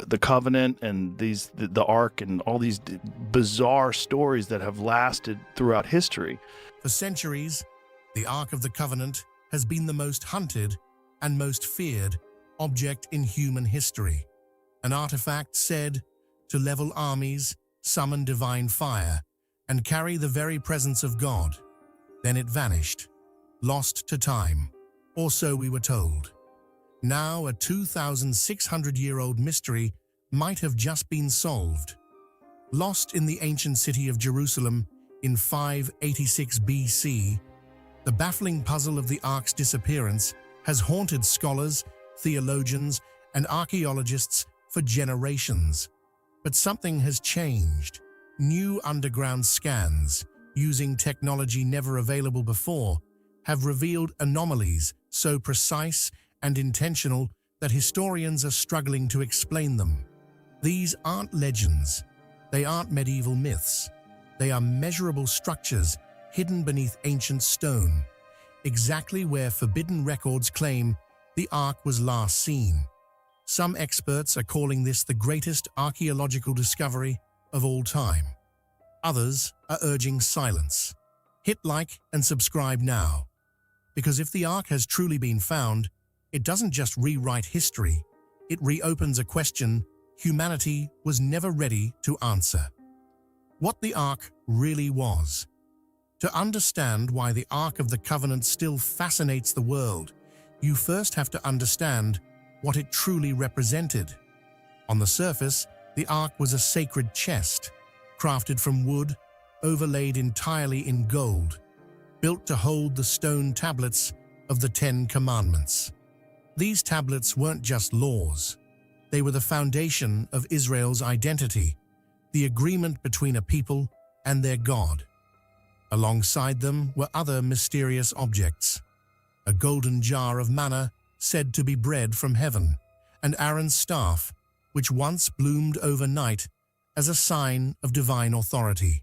the covenant and the ark and all these bizarre stories that have lasted throughout history. For centuries, the Ark of the Covenant has been the most hunted and most feared object in human history. An artifact said to level armies, summon divine fire, and carry the very presence of God. Then it vanished, lost to time, or so we were told. Now a 2,600-year-old mystery might have just been solved. Lost in the ancient city of Jerusalem in 586 BC, the baffling puzzle of the Ark's disappearance has haunted scholars, theologians, and archaeologists for generations. But something has changed. New underground scans, using technology never available before, have revealed anomalies so precise and intentional that historians are struggling to explain them. These aren't legends. They aren't medieval myths. They are measurable structures hidden beneath ancient stone, exactly where forbidden records claim the Ark was last seen. Some experts are calling this the greatest archaeological discovery of all time. Others are urging silence. Hit like and subscribe now. Because if the Ark has truly been found, it doesn't just rewrite history, it reopens a question humanity was never ready to answer. What the Ark really was. To understand why the Ark of the Covenant still fascinates the world, you first have to understand what it truly represented. On the surface, the Ark was a sacred chest, crafted from wood, overlaid entirely in gold, built to hold the stone tablets of the Ten Commandments. These tablets weren't just laws. They were the foundation of Israel's identity, the agreement between a people and their God. Alongside them were other mysterious objects: a golden jar of manna said to be bread from heaven, and Aaron's staff, which once bloomed overnight as a sign of divine authority.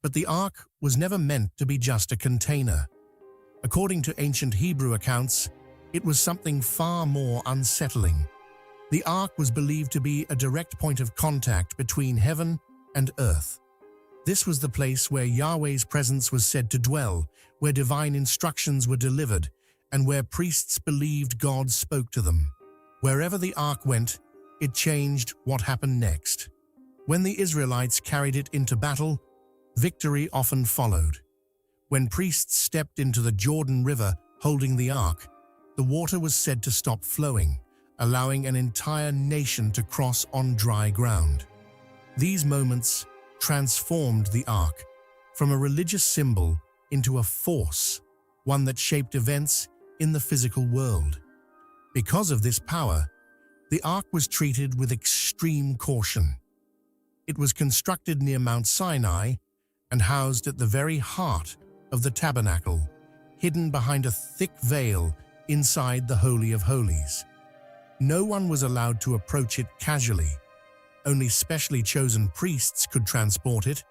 But the Ark was never meant to be just a container. According to ancient Hebrew accounts, it was something far more unsettling. The Ark was believed to be a direct point of contact between heaven and earth. This was the place where Yahweh's presence was said to dwell, where divine instructions were delivered, and where priests believed God spoke to them. Wherever the Ark went, it changed what happened next. When the Israelites carried it into battle, victory often followed. When priests stepped into the Jordan River holding the Ark, the water was said to stop flowing, allowing an entire nation to cross on dry ground. These moments transformed the Ark from a religious symbol into a force, one that shaped events in the physical world. Because of this power, the Ark was treated with extreme caution. It was constructed near Mount Sinai and housed at the very heart of the tabernacle, hidden behind a thick veil inside the Holy of Holies. No one was allowed to approach it casually. Only specially chosen priests could transport it,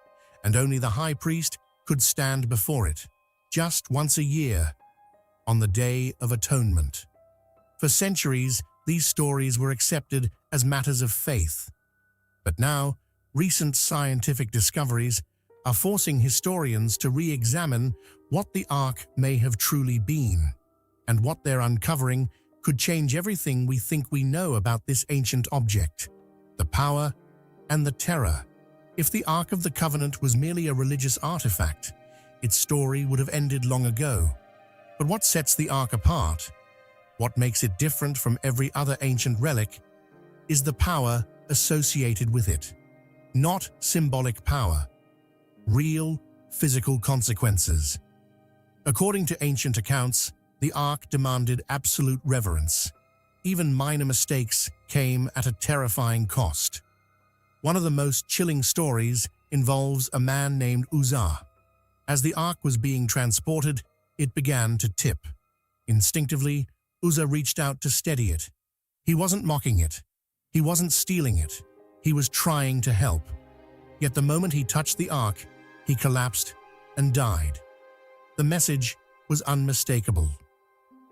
and only the high priest could stand before it, just once a year, on the Day of Atonement. For centuries, these stories were accepted as matters of faith. But now, recent scientific discoveries are forcing historians to re-examine what the Ark may have truly been, and what they're uncovering could change everything we think we know about this ancient object, the power and the terror. If the Ark of the Covenant was merely a religious artifact, its story would have ended long ago. But what sets the Ark apart, what makes it different from every other ancient relic, is the power associated with it. Not symbolic power, real physical consequences. According to ancient accounts, the Ark demanded absolute reverence. Even minor mistakes came at a terrifying cost. One of the most chilling stories involves a man named Uzzah. As the Ark was being transported, it began to tip. Instinctively, Uzzah reached out to steady it. He wasn't mocking it. He wasn't stealing it. He was trying to help. Yet the moment he touched the Ark, he collapsed and died. The message was unmistakable.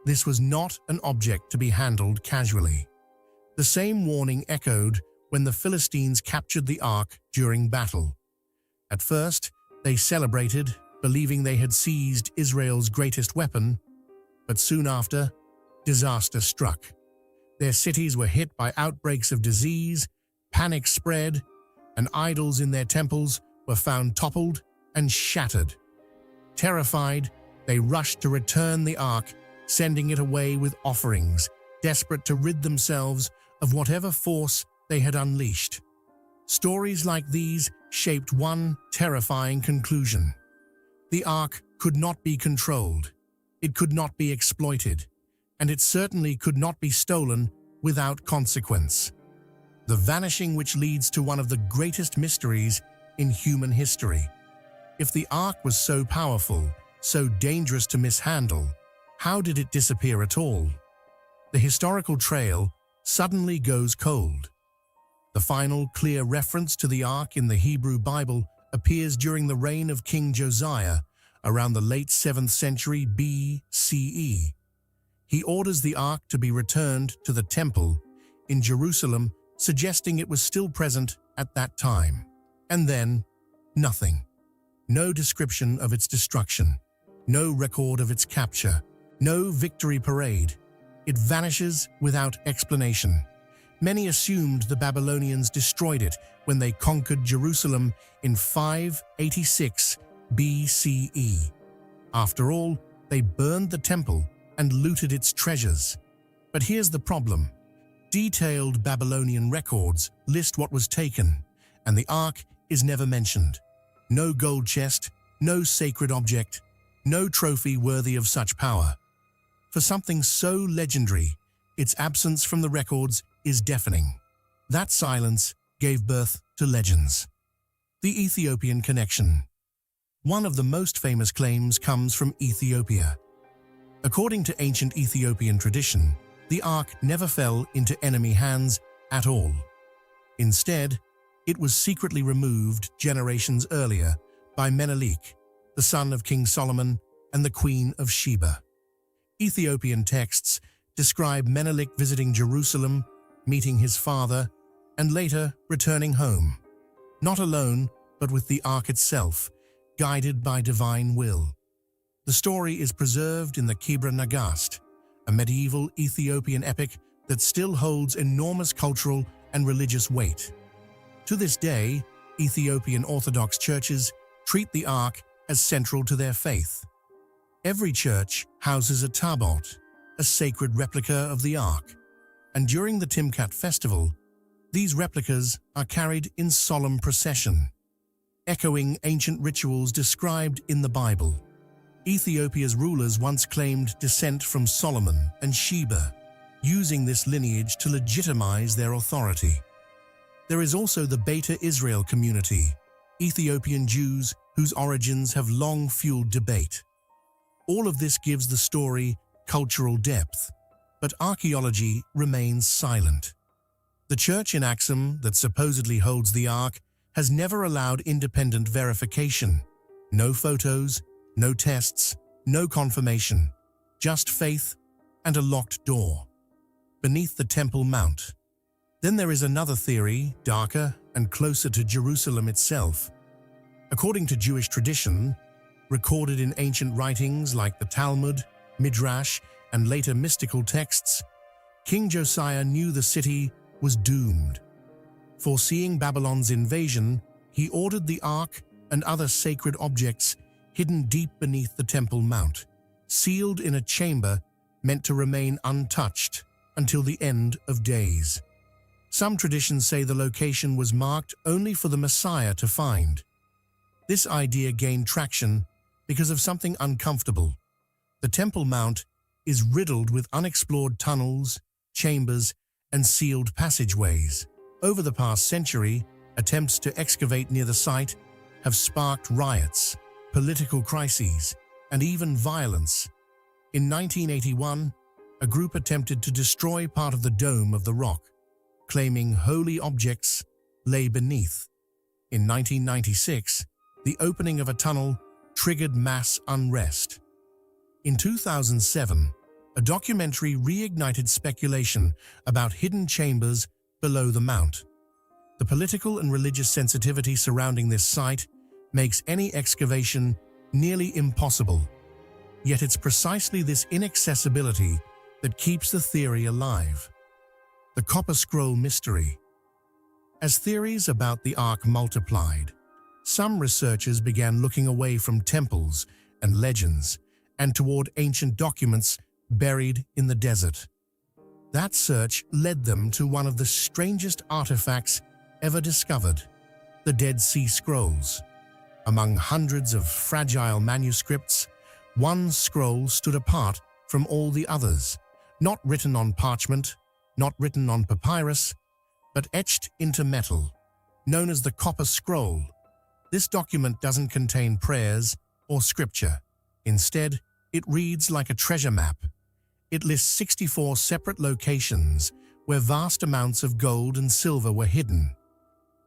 This was not an object to be handled casually. The same warning echoed when the Philistines captured the ark during battle. At first, they celebrated, believing they had seized Israel's greatest weapon, but soon after, disaster struck. Their cities were hit by outbreaks of disease, panic spread, and idols in their temples were found toppled and shattered. Terrified, they rushed to return the ark, sending it away with offerings, desperate to rid themselves of whatever force they had unleashed. Stories like these shaped one terrifying conclusion. The ark could not be controlled, it could not be exploited, and it certainly could not be stolen without consequence. The vanishing which leads to one of the greatest mysteries in human history. If the ark was so powerful, so dangerous to mishandle, how did it disappear at all? The historical trail suddenly goes cold. The final clear reference to the ark in the Hebrew Bible appears during the reign of King Josiah around the late 7th century BCE. He orders the ark to be returned to the temple in Jerusalem, suggesting it was still present at that time. And then, nothing. No description of its destruction, no record of its capture, no victory parade. It vanishes without explanation. Many assumed the Babylonians destroyed it when they conquered Jerusalem in 586 BCE. After all, they burned the temple and looted its treasures. But here's the problem. Detailed Babylonian records list what was taken, and the ark is never mentioned. No gold chest, no sacred object, no trophy worthy of such power. For something so legendary, its absence from the records is deafening. That silence gave birth to legends. The Ethiopian connection. One of the most famous claims comes from Ethiopia. According to ancient Ethiopian tradition, the ark never fell into enemy hands at all. Instead, it was secretly removed generations earlier by Menelik, the son of King Solomon and the Queen of Sheba. Ethiopian texts describe Menelik visiting Jerusalem, meeting his father, and later returning home. Not alone, but with the ark itself, guided by divine will. The story is preserved in the Kebra Nagast, a medieval Ethiopian epic that still holds enormous cultural and religious weight. To this day, Ethiopian Orthodox churches treat the ark as central to their faith. Every church houses a tabot, a sacred replica of the ark, and during the Timkat festival, these replicas are carried in solemn procession, echoing ancient rituals described in the Bible. Ethiopia's rulers once claimed descent from Solomon and Sheba, using this lineage to legitimize their authority. There is also the Beta Israel community, Ethiopian Jews whose origins have long fueled debate. All of this gives the story cultural depth, but archaeology remains silent. The church in Axum that supposedly holds the ark has never allowed independent verification. No photos, no tests, no confirmation, just faith and a locked door. Beneath the Temple Mount. Then there is another theory, darker and closer to Jerusalem itself. According to Jewish tradition, recorded in ancient writings like the Talmud, Midrash, and later mystical texts, King Josiah knew the city was doomed. Foreseeing Babylon's invasion, he ordered the ark and other sacred objects hidden deep beneath the Temple Mount, sealed in a chamber meant to remain untouched until the end of days. Some traditions say the location was marked only for the Messiah to find. This idea gained traction because of something uncomfortable. The Temple Mount is riddled with unexplored tunnels, chambers, and sealed passageways. Over the past century, attempts to excavate near the site have sparked riots, political crises, and even violence. In 1981, a group attempted to destroy part of the dome of the rock, claiming holy objects lay beneath. In 1996, the opening of a tunnel triggered mass unrest. In 2007, A documentary reignited speculation about hidden chambers below the mount. The political and religious sensitivity surrounding this site makes any excavation nearly impossible. Yet it's precisely this inaccessibility that keeps the theory alive. The Copper Scroll mystery. As theories about the Ark multiplied, some researchers began looking away from temples and legends and toward ancient documents buried in the desert. That search led them to one of the strangest artifacts ever discovered, the Dead Sea Scrolls. Among hundreds of fragile manuscripts, one scroll stood apart from all the others, not written on parchment, not written on papyrus, but etched into metal, known as the Copper Scroll. This document doesn't contain prayers or scripture. Instead, it reads like a treasure map. It lists 64 separate locations where vast amounts of gold and silver were hidden,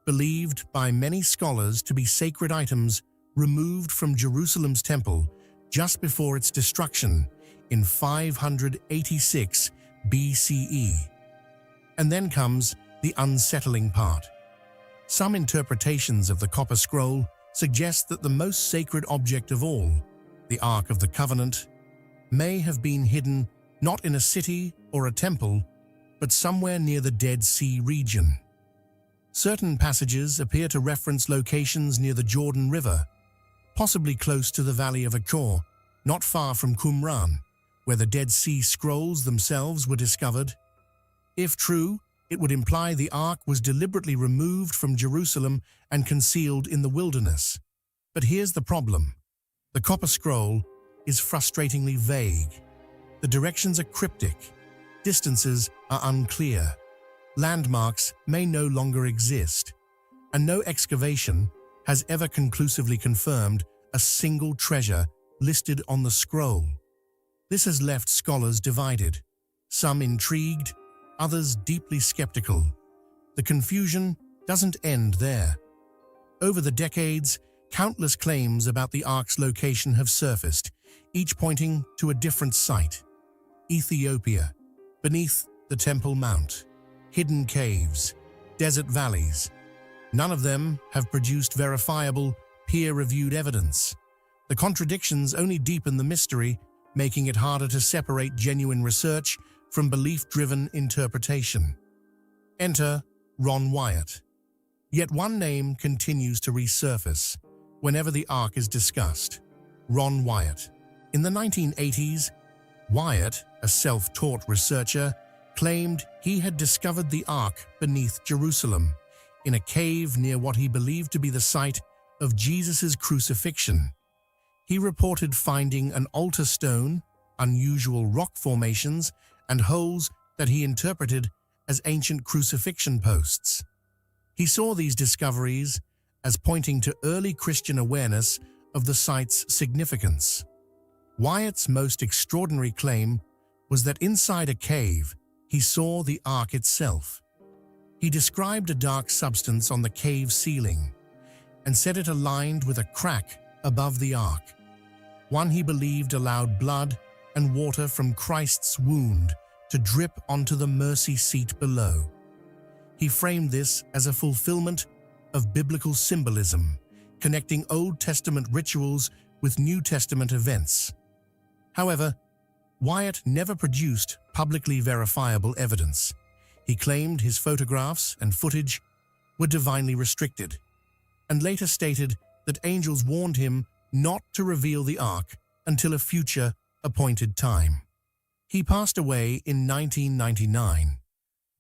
believed by many scholars to be sacred items removed from Jerusalem's temple just before its destruction in 586 BCE. And then comes the unsettling part. Some interpretations of the Copper Scroll suggest that the most sacred object of all, the Ark of the Covenant, may have been hidden not in a city or a temple, but somewhere near the Dead Sea region. Certain passages appear to reference locations near the Jordan River, possibly close to the Valley of Achor, not far from Qumran, where the Dead Sea Scrolls themselves were discovered. If true, it would imply the Ark was deliberately removed from Jerusalem and concealed in the wilderness. But here's the problem. The Copper Scroll is frustratingly vague. The directions are cryptic. Distances are unclear. Landmarks may no longer exist. And no excavation has ever conclusively confirmed a single treasure listed on the scroll. This has left scholars divided, some intrigued, others deeply skeptical. The confusion doesn't end there. Over the decades, countless claims about the Ark's location have surfaced, each pointing to a different site. Ethiopia, beneath the Temple Mount, hidden caves, desert valleys. None of them have produced verifiable, peer-reviewed evidence. The contradictions only deepen the mystery, making it harder to separate genuine research from belief-driven interpretation. Enter Ron Wyatt. Yet one name continues to resurface whenever the Ark is discussed: Ron Wyatt. In the 1980s, Wyatt, a self-taught researcher, claimed he had discovered the Ark beneath Jerusalem, in a cave near what he believed to be the site of Jesus' crucifixion. He reported finding an altar stone, unusual rock formations, and holes that he interpreted as ancient crucifixion posts. He saw these discoveries as pointing to early Christian awareness of the site's significance. Wyatt's most extraordinary claim was that inside a cave, he saw the Ark itself. He described a dark substance on the cave ceiling and said it aligned with a crack above the Ark, one he believed allowed blood and water from Christ's wound to drip onto the mercy seat below. He framed this as a fulfillment of biblical symbolism, connecting Old Testament rituals with New Testament events. However, Wyatt never produced publicly verifiable evidence. He claimed his photographs and footage were divinely restricted, and later stated that angels warned him not to reveal the Ark until a future appointed time. He passed away in 1999,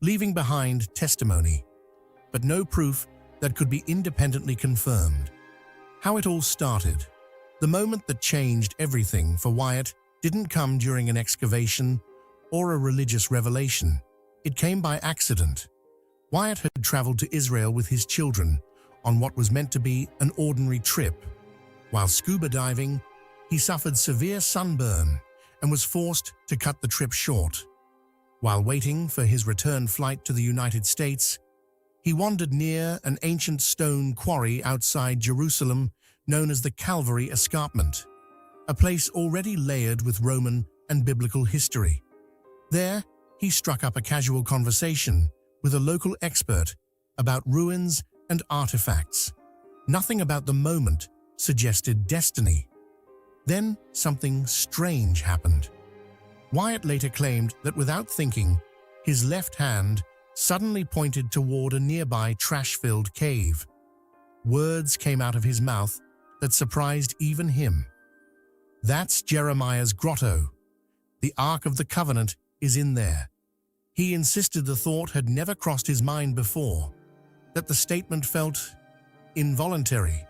leaving behind testimony, but no proof that could be independently confirmed. How it all started. The moment that changed everything for Wyatt didn't come during an excavation or a religious revelation. It came by accident. Wyatt had traveled to Israel with his children on what was meant to be an ordinary trip. While scuba diving, he suffered severe sunburn and was forced to cut the trip short. While waiting for his return flight to the United States, he wandered near an ancient stone quarry outside Jerusalem known as the Calvary Escarpment, a place already layered with Roman and biblical history. There, he struck up a casual conversation with a local expert about ruins and artifacts. Nothing about the moment suggested destiny. Then something strange happened. Wyatt later claimed that without thinking, his left hand suddenly pointed toward a nearby trash-filled cave. Words came out of his mouth that surprised even him. "That's Jeremiah's grotto. The Ark of the Covenant is in there." He insisted the thought had never crossed his mind before, that the statement felt involuntary,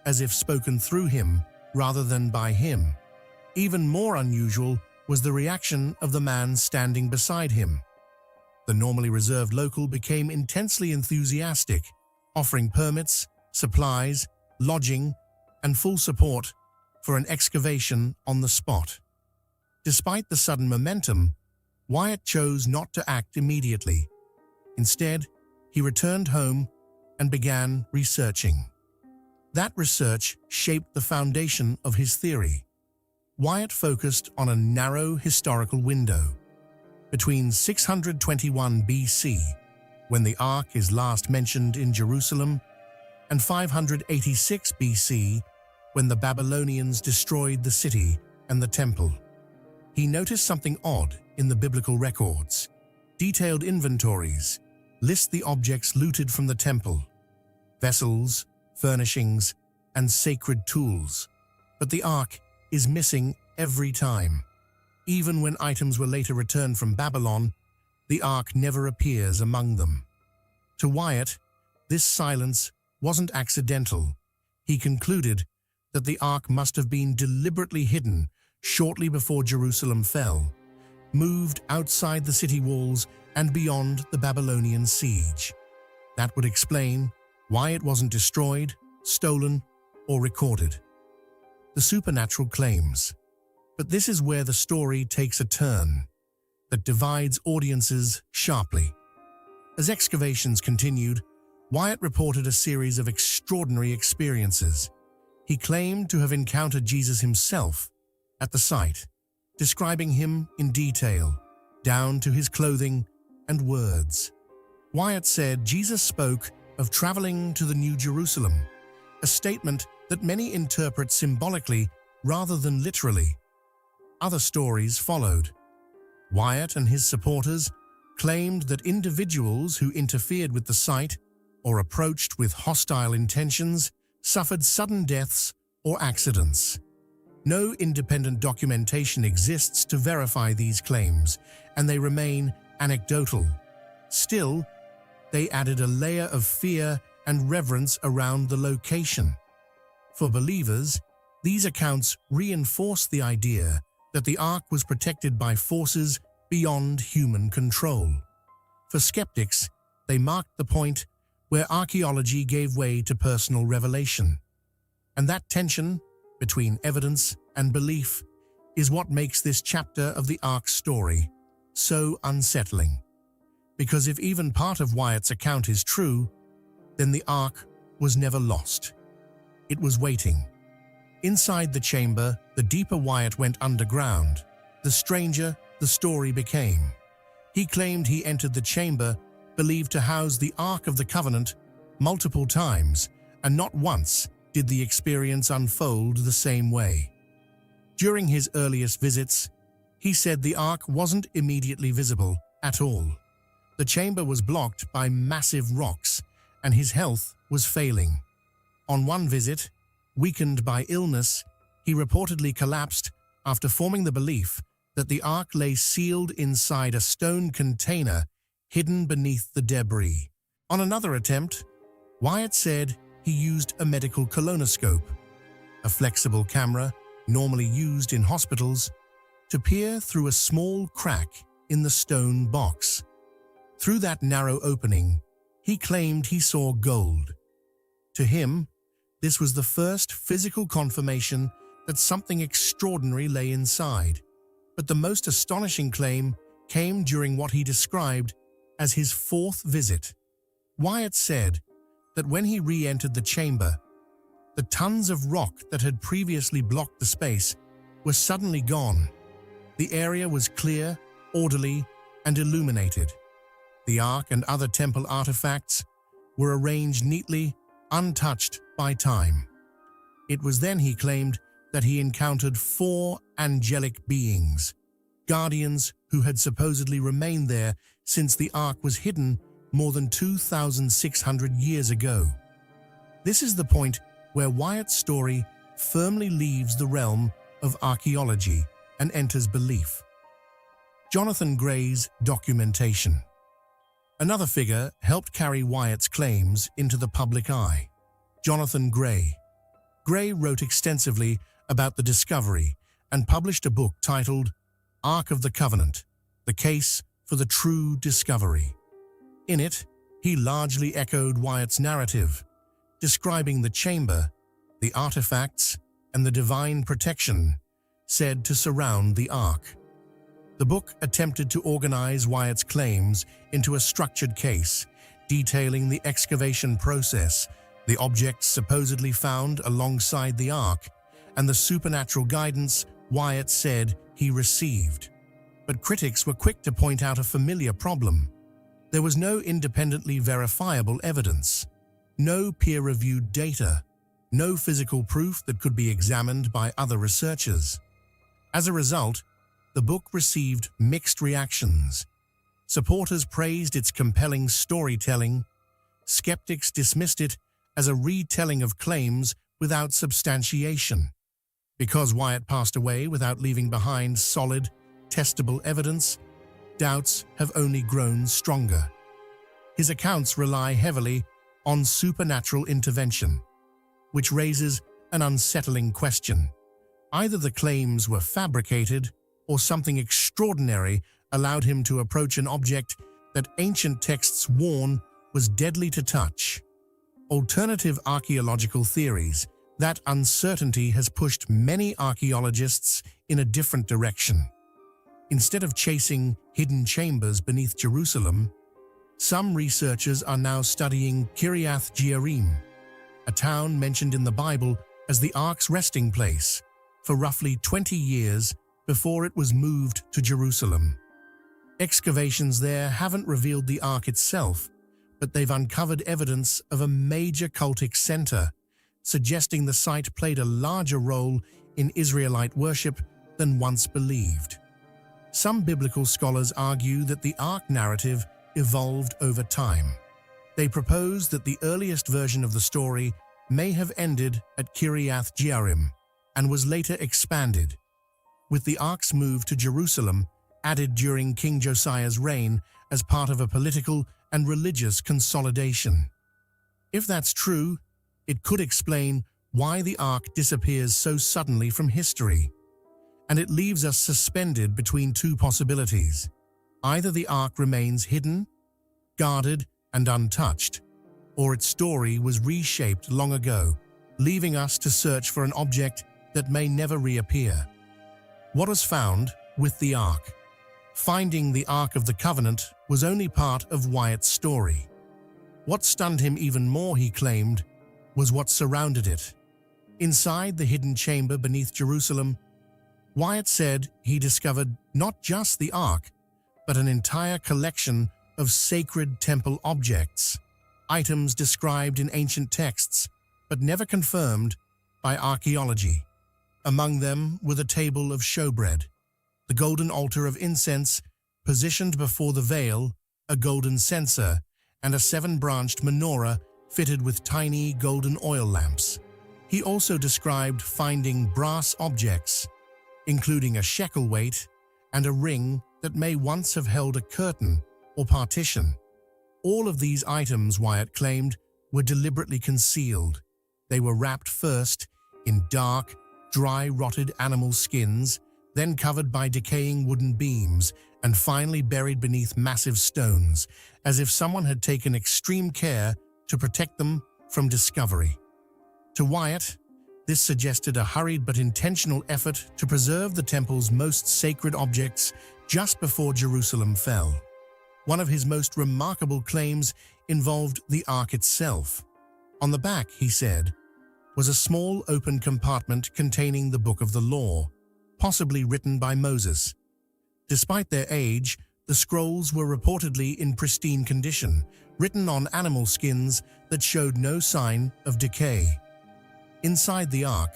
as if spoken through him rather than by him. Even more unusual was the reaction of the man standing beside him. The normally reserved local became intensely enthusiastic, offering permits, supplies, lodging, and full support for an excavation on the spot. Despite the sudden momentum, Wyatt chose not to act immediately. Instead, he returned home and began researching. That research shaped the foundation of his theory. Wyatt focused on a narrow historical window. Between 621 BC, when the Ark is last mentioned in Jerusalem, and 586 BC, when the Babylonians destroyed the city and the temple. He noticed something odd in the biblical records. Detailed inventories list the objects looted from the temple: vessels, furnishings, and sacred tools. But the Ark is missing every time. Even when items were later returned from Babylon, the Ark never appears among them. To Wyatt, this silence wasn't accidental. He concluded that the Ark must have been deliberately hidden shortly before Jerusalem fell, moved outside the city walls and beyond the Babylonian siege. That would explain why it wasn't destroyed, stolen, or recorded. The supernatural claims. But this is where the story takes a turn that divides audiences sharply. As excavations continued, Wyatt reported a series of extraordinary experiences. He claimed to have encountered Jesus himself at the site, describing him in detail, down to his clothing and words. Wyatt said Jesus spoke of traveling to the New Jerusalem, a statement that many interpret symbolically rather than literally. Other stories followed. Wyatt and his supporters claimed that individuals who interfered with the site or approached with hostile intentions suffered sudden deaths or accidents. No independent documentation exists to verify these claims, and they remain anecdotal. Still, they added a layer of fear and reverence around the location. For believers, these accounts reinforce the idea that the Ark was protected by forces beyond human control. For skeptics, they marked the point where archaeology gave way to personal revelation. And that tension between evidence and belief is what makes this chapter of the Ark's story so unsettling. Because if even part of Wyatt's account is true, then the Ark was never lost. It was waiting. Inside the chamber, the deeper Wyatt went underground, the stranger the story became. He claimed he entered the chamber believed to house the Ark of the Covenant multiple times, and not once did the experience unfold the same way. During his earliest visits, he said the Ark wasn't immediately visible at all. The chamber was blocked by massive rocks, and his health was failing. On one visit, weakened by illness, he reportedly collapsed after forming the belief that the Ark lay sealed inside a stone container hidden beneath the debris. On another attempt, Wyatt said he used a medical colonoscope, a flexible camera normally used in hospitals, to peer through a small crack in the stone box. Through that narrow opening, he claimed he saw gold. To him, this was the first physical confirmation that something extraordinary lay inside. But the most astonishing claim came during what he described as his fourth visit. Wyatt said that when he re-entered the chamber, the tons of rock that had previously blocked the space were suddenly gone. The area was clear, orderly, and illuminated. The Ark and other temple artifacts were arranged neatly, untouched by time. It was then, he claimed, that he encountered 4 angelic beings, guardians who had supposedly remained there since the Ark was hidden more than 2,600 years ago. This is the point where Wyatt's story firmly leaves the realm of archaeology and enters belief. Jonathan Gray's documentation. Another figure helped carry Wyatt's claims into the public eye. Jonathan Gray. Gray wrote extensively about the discovery and published a book titled Ark of the Covenant, The Case for the True Discovery. In it, he largely echoed Wyatt's narrative, describing the chamber, the artifacts, and the divine protection said to surround the Ark. The book attempted to organize Wyatt's claims into a structured case, detailing the excavation process, the objects supposedly found alongside the Ark, and the supernatural guidance Wyatt said he received. But critics were quick to point out a familiar problem. There was no independently verifiable evidence, no peer-reviewed data, no physical proof that could be examined by other researchers. As a result, the book received mixed reactions. Supporters praised its compelling storytelling. Skeptics dismissed it as a retelling of claims without substantiation. Because Wyatt passed away without leaving behind solid, testable evidence, doubts have only grown stronger. His accounts rely heavily on supernatural intervention, which raises an unsettling question. Either the claims were fabricated, or something extraordinary allowed him to approach an object that ancient texts warn was deadly to touch. Alternative archaeological theories. That uncertainty has pushed many archaeologists in a different direction. Instead of chasing hidden chambers beneath Jerusalem, some researchers are now studying Kiriath Jearim, a town mentioned in the Bible as the Ark's resting place for roughly 20 years before it was moved to Jerusalem. Excavations there haven't revealed the Ark itself, but they've uncovered evidence of a major cultic center, suggesting the site played a larger role in Israelite worship than once believed. Some biblical scholars argue that the Ark narrative evolved over time. They propose that the earliest version of the story may have ended at Kiriath Jearim and was later expanded, with the Ark's move to Jerusalem added during King Josiah's reign as part of a political and religious consolidation. If that's true, it could explain why the Ark disappears so suddenly from history, and it leaves us suspended between two possibilities. Either the Ark remains hidden, guarded, and untouched, or its story was reshaped long ago, leaving us to search for an object that may never reappear. What was found with the Ark? Finding the Ark of the Covenant was only part of Wyatt's story. What stunned him even more, he claimed, was what surrounded it. Inside the hidden chamber beneath Jerusalem, Wyatt said he discovered not just the Ark, but an entire collection of sacred temple objects, items described in ancient texts, but never confirmed by archaeology. Among them were the table of showbread, the golden altar of incense positioned before the veil, a golden censer, and a 7-branched menorah fitted with tiny golden oil lamps. He also described finding brass objects, including a shekel weight and a ring that may once have held a curtain or partition. All of these items, Wyatt claimed, were deliberately concealed. They were wrapped first in dark, dry, rotted animal skins, then covered by decaying wooden beams, and finally buried beneath massive stones, as if someone had taken extreme care to protect them from discovery. To Wyatt, this suggested a hurried but intentional effort to preserve the temple's most sacred objects just before Jerusalem fell. One of his most remarkable claims involved the Ark itself. On the back, he said, was a small open compartment containing the Book of the Law, possibly written by Moses. Despite their age, the scrolls were reportedly in pristine condition, written on animal skins that showed no sign of decay. Inside the ark,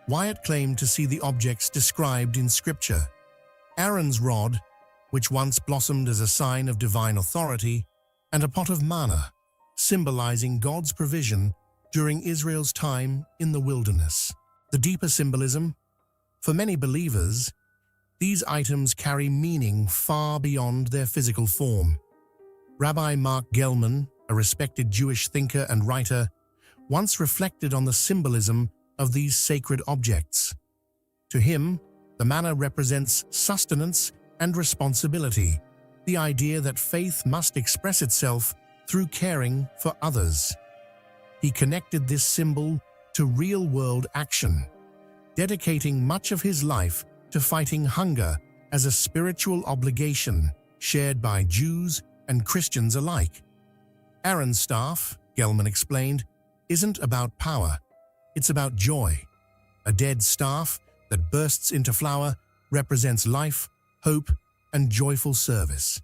Wyatt claimed to see the objects described in Scripture. Aaron's rod, which once blossomed as a sign of divine authority, and a pot of manna, symbolizing God's provision during Israel's time in the wilderness. The deeper symbolism? For many believers, these items carry meaning far beyond their physical form. Rabbi Mark Gelman, a respected Jewish thinker and writer, once reflected on the symbolism of these sacred objects. To him, the manna represents sustenance and responsibility, the idea that faith must express itself through caring for others. He connected this symbol to real-world action, dedicating much of his life to fighting hunger as a spiritual obligation shared by Jews and Christians alike. Aaron's staff, Gelman explained, isn't about power, it's about joy. A dead staff that bursts into flower represents life, hope, and joyful service.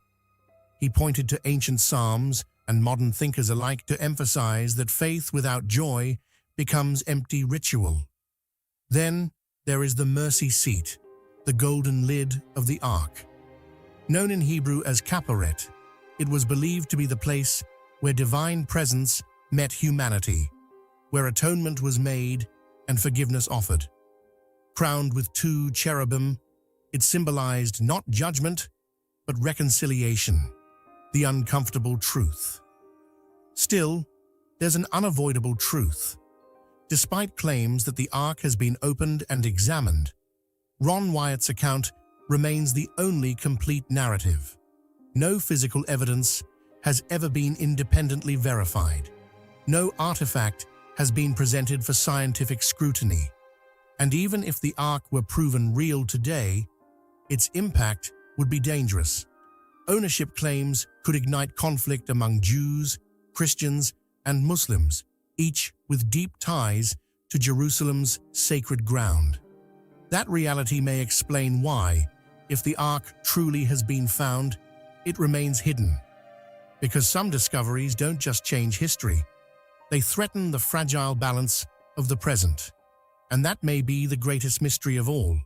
He pointed to ancient psalms and modern thinkers alike to emphasize that faith without joy becomes empty ritual. Then there is the mercy seat, the golden lid of the ark. Known in Hebrew as Kaparet, it was believed to be the place where divine presence met humanity, where atonement was made and forgiveness offered. Crowned with 2 cherubim, it symbolized not judgment, but reconciliation, the uncomfortable truth. Still, there's an unavoidable truth. Despite claims that the ark has been opened and examined, Ron Wyatt's account remains the only complete narrative. No physical evidence has ever been independently verified. No artifact has been presented for scientific scrutiny. And even if the ark were proven real today, its impact would be dangerous. Ownership claims could ignite conflict among Jews, Christians, and Muslims, each with deep ties to Jerusalem's sacred ground. That reality may explain why, if the ark truly has been found, it remains hidden. Because some discoveries don't just change history, they threaten the fragile balance of the present. And that may be the greatest mystery of all.